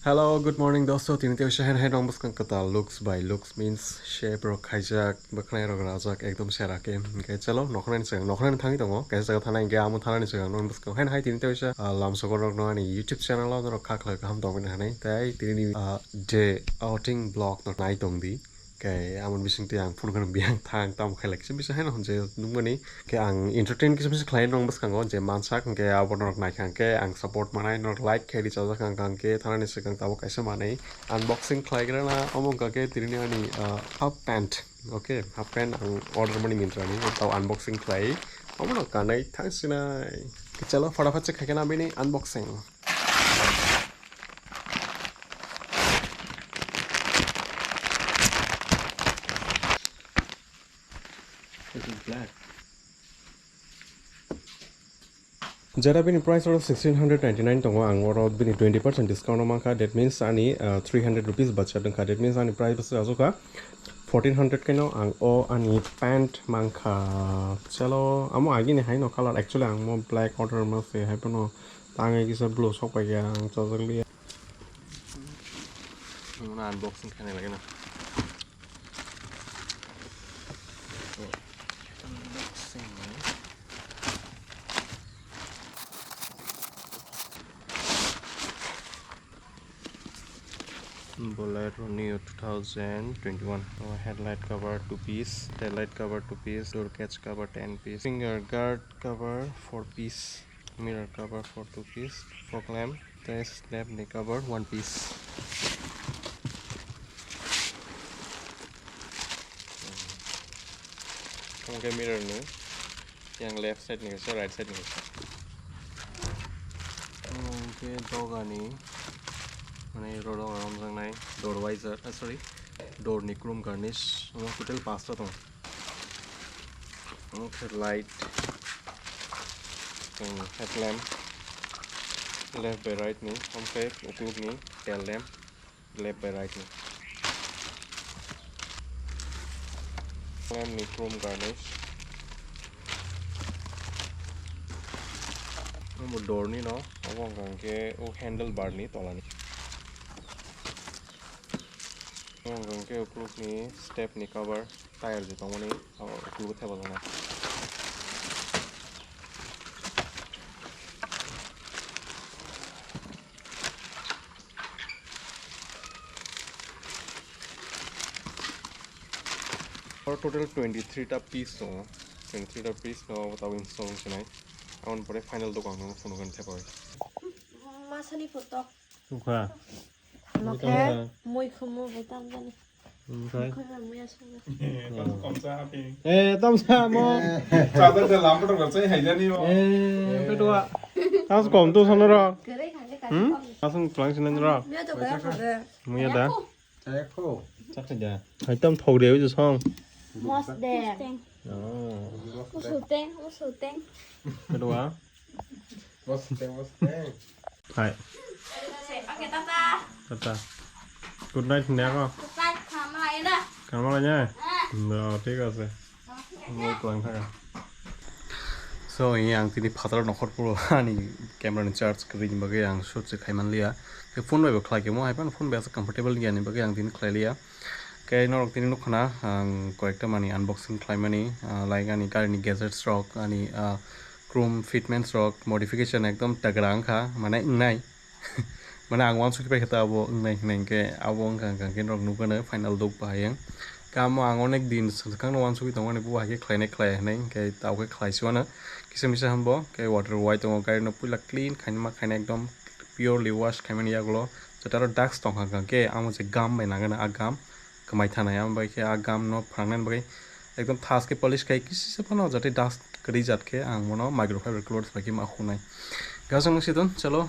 Hello, good morning दोस्तों तीन ते शहर है नॉर्मस का कता looks by looks means shape रो खाइजाक बखनाय रो राजाक एकदम शेरा के के चलो नखनाय से नखनाय थांगी दङ के जागा थानाय के आमु थानाय से नॉर्मस को है हाय तीन ते शा लाम सको रो ननि YouTube channel रो खाखला हम दङ हानाय ताय तिनि डे outing blog no नाय दंदि cái amon bising ti ang phun kan biang thang tam khai lek sim bisa hen hon je nungani ke ang entertain kisam bisa khlai nong bas kango je mansak ke abon nok nai khang ke ang support manai nok like ke di chaw kang kang ke thana ni sekang taw kaisa manai unboxing khlai gra na among ka ke tirini ani half pant okay half pant ang order mani Myntra ni taw unboxing khlai amon ka nai thang sinai ke chalo फटाफट से खाके ना बिनी unboxing It is black. Jara bini price of 1699 tongo ang oro bini 20% discount mangka that means ani 300 rupees bacha dengka that means ani price basa azuka 1400 keno ang o ani pant mangka chalo amo agi ni hai no color actually ang mo black order ma se hai pano tangai ki sa blue Sokphaikha ang chazali na unboxing khane lage na Bolero Neo 2021 headlight cover 2 piece, taillight cover 2 piece, door catch cover 10 piece, finger guard cover 4 piece, mirror cover for 2 piece, fog lamp, test lamp knee cover 1 piece. Okay, mirror ni yang left side ni ke right side ni okay doga ni মানে road রমজান নাই door visor sorry door নিক্রুম garnish আমার total 5টা তো okay light headlamp left by right নি okay উপলুক নি tail lamp left by right নি ল্যাম্প নিক্রুম গার্নিশ ডোর নি ন এবং গাঙ্কে ও হ্যান্ডেল বার নি তলা নি Gangke ukluk ni step ni cover tire je tong ni ukluk the balona or total 23 ta piece no 23 ta piece no taw install chinai on pore final do kang no phone kan the poi masani photo ukha Nokhe moi khomo betam jani Thôi. Ê, tao sao mà chào tao sẽ làm cái trong cái chơi hay ra đi mà. Ê, cái đó. Tao sẽ còn tu xong nó rồi. 그래 갈래 갈래 Tao sẽ plank xin nó rồi. 미야도 그래 그래 Mua đã. Trái khô. Chắc là giờ. Hãy tâm thầu đều rồi xong. 머스데 Đó. 무소땡 무소땡 Cái đó. What's that? Hai. 오케이 따따 Tata. Good night nè con. 따따 가만히 Cảm ơn nha. Rồi, ঠিক আছে. Mua plank thôi. So yang tini phatar nokhor puro ani camera ni charge kri bage yang shoot se khaiman liya ke phone bai khlai ke mo hai pan phone bai comfortable ya ni bage yang tini khlai liya ke norok tini nukhna ang koekta mani unboxing khlai mani like ani kar ni gadgets rock ani chrome fitments rock modification ekdom tagrang kha mane ngai mane ang wan suki pai khata abo ngai ngai ke abo ang kang ke norok nugana final dog pa yang kamo ang onek din sakang wan suki tongani bu ha ke khlai nai ke taw ke khlai siwana kisah misah hambo kayak water white tong kayak no pula clean kayak ekdom purely wash kayak ni aglo jataro dark tong kang ke amo je gam bai nagana agam kamai thana am bai ke agam no phangnan bai ekdom thas ke polish kayak kisi se pano jate dust kri jat ke ang mono microfiber clothes bai ke ma khunai gasang sidon chalo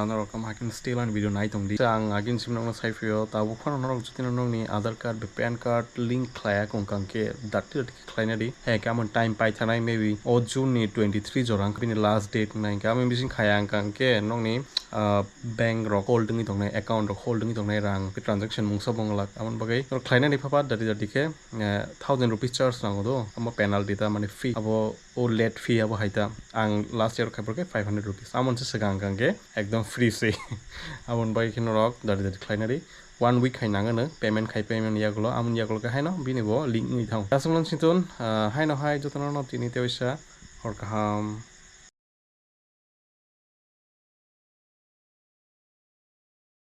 norokam hakin still and video nai tong di ang agin simno sai fio tabu phano norok jutin nong ni aadhar card pan card link khlaya kong kang ke datti khlaina di he kamon time pai thanai maybe o june ni 23 jorang bini last date nai kam missing khaya kang ke nong ni bank rok holding itong nai account rok holding itong nai rang ke transaction mungsa bonglak amon bagai tor khlaina ni phapa dari dari ke 1000 rupees charge nango do amo penalty ta mane fee abo o late fee abo haita ang last year khabar ke 500 rupees amon se sagang gange ekdom free se amon bai khin rok dari dari khlaina ri 1 week hai nangano payment khai payment yagulo amon yagulo ka haino bini bo link ni thang tasunglan sinton haino hai jotana no tini teoisa hor kaham